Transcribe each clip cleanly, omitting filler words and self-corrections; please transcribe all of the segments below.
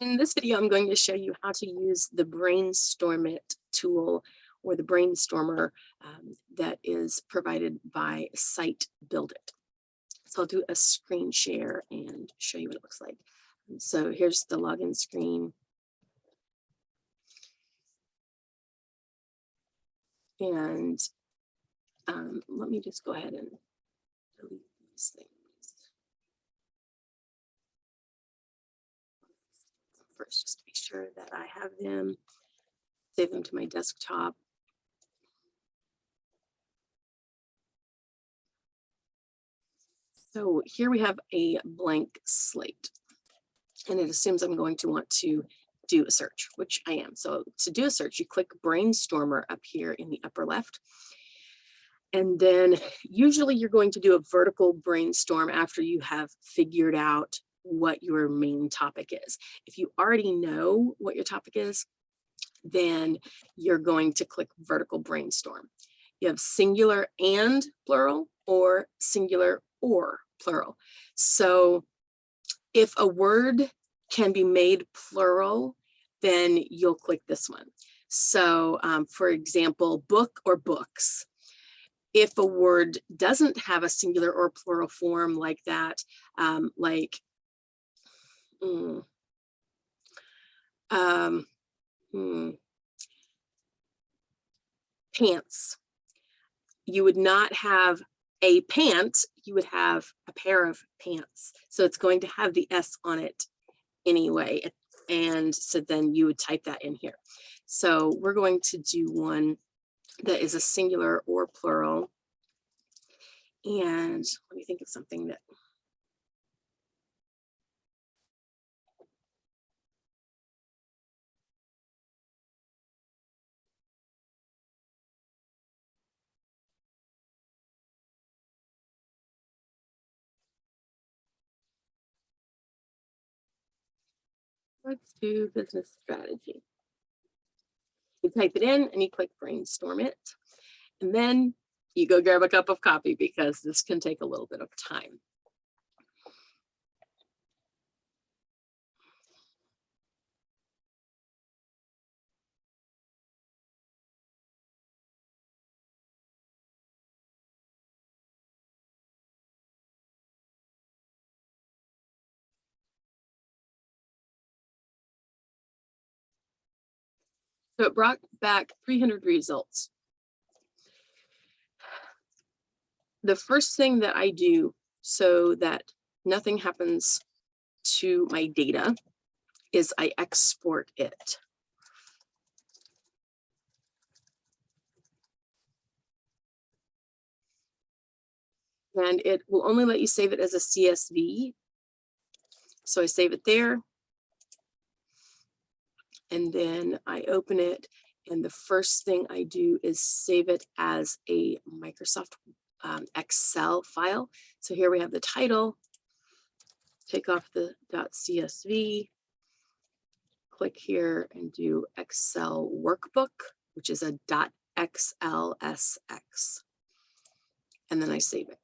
In this video, I'm going to show you how to use the Brainstorm It tool or the Brainstormer that is provided by Site Build It. So I'll do a screen share and show you what it looks like. So here's the login screen. And let me just go ahead and delete these things. First, just to be sure that I have them, save them to my desktop. So here we have a blank slate, and it assumes I'm going to want to do a search, which I am. So to do a search, you click Brainstormer up here in the upper left. And then usually you're going to do a vertical brainstorm after you have figured out what your main topic is. If you already know what your topic is, then you're going to click vertical brainstorm. You have singular and plural or singular or plural. So if a word can be made plural, then you'll click this one. So for example, book or books. If a word doesn't have a singular or plural form like that, pants, you would not have a pant, you would have a pair of pants. So it's going to have the S on it anyway. And so then you would type that in here. So we're going to do one that is a singular or plural. And let me think of something that let's do business strategy. You type it in and you click Brainstorm It. And then you go grab a cup of coffee because this can take a little bit of time. So it brought back 300 results. The first thing that I do so that nothing happens to my data is I export it. And it will only let you save it as a CSV. So I save it there. And then I open it. And the first thing I do is save it as a Microsoft Excel file. So here we have the title, take off the .csv, click here and do Excel workbook, which is a .xlsx. And then I save it.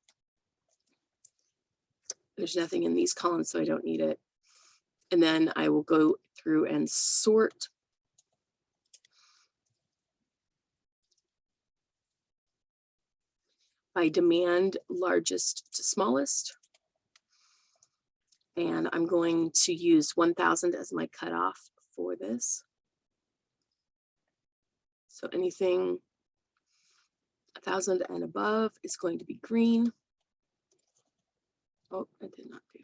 There's nothing in these columns, so I don't need it. And then I will go through and sort by demand largest to smallest. And I'm going to use 1000 as my cutoff for this. So anything 1000 and above is going to be green. Oh, I did not do.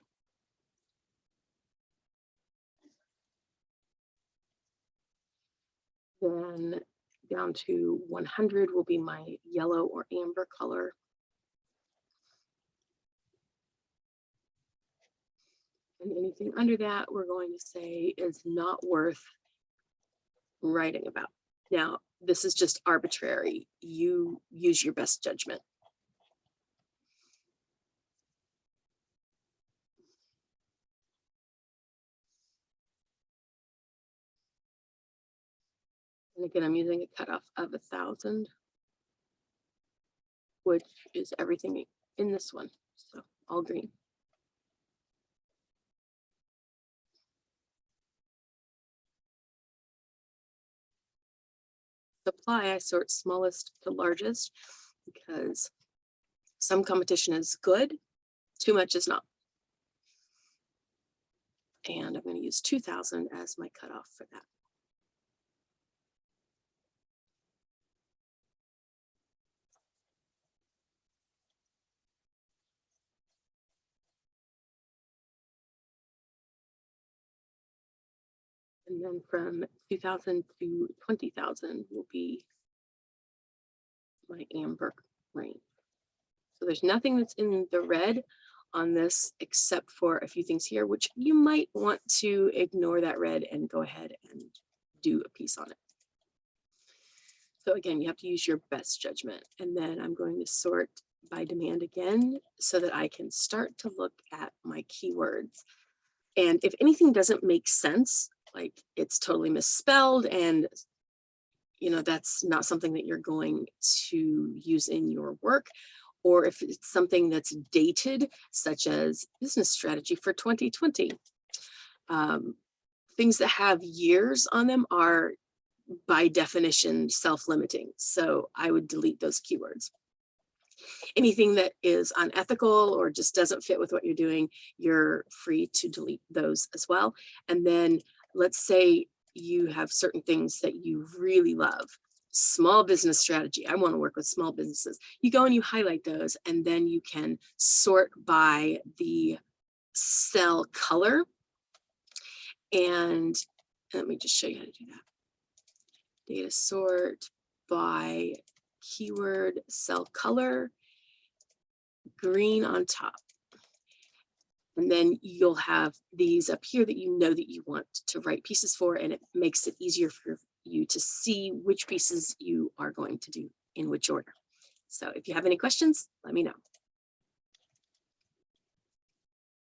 Then down to 100 will be my yellow or amber color. And anything under that, we're going to say is not worth writing about. Now, this is just arbitrary. You use your best judgment. And again, I'm using a cutoff of 1000, which is everything in this one. So all green. supply, I sort smallest to largest because some competition is good, too much is not. And I'm going to use 2000 as my cutoff for that. And then from 2000 to 20,000 will be my amber range. So there's nothing that's in the red on this except for a few things here, which you might want to ignore that red and go ahead and do a piece on it. So again, you have to use your best judgment. And then I'm going to sort by demand again so that I can start to look at my keywords. And if anything doesn't make sense, like it's totally misspelled and that's not something that you're going to use in your work, or if it's something that's dated, such as business strategy for 2020, things that have years on them are by definition self-limiting. So I would delete those keywords. Anything that is unethical or just doesn't fit with what you're doing, you're free to delete those as well. And then let's say you have certain things that you really love. Small business strategy. I want to work with small businesses. You go and you highlight those, and then you can sort by the cell color. And let me just show you how to do that. Data sort by keyword cell color, green on top. And then you'll have these up here that you know that you want to write pieces for, and it makes it easier for you to see which pieces you are going to do in which order. So if you have any questions, let me know.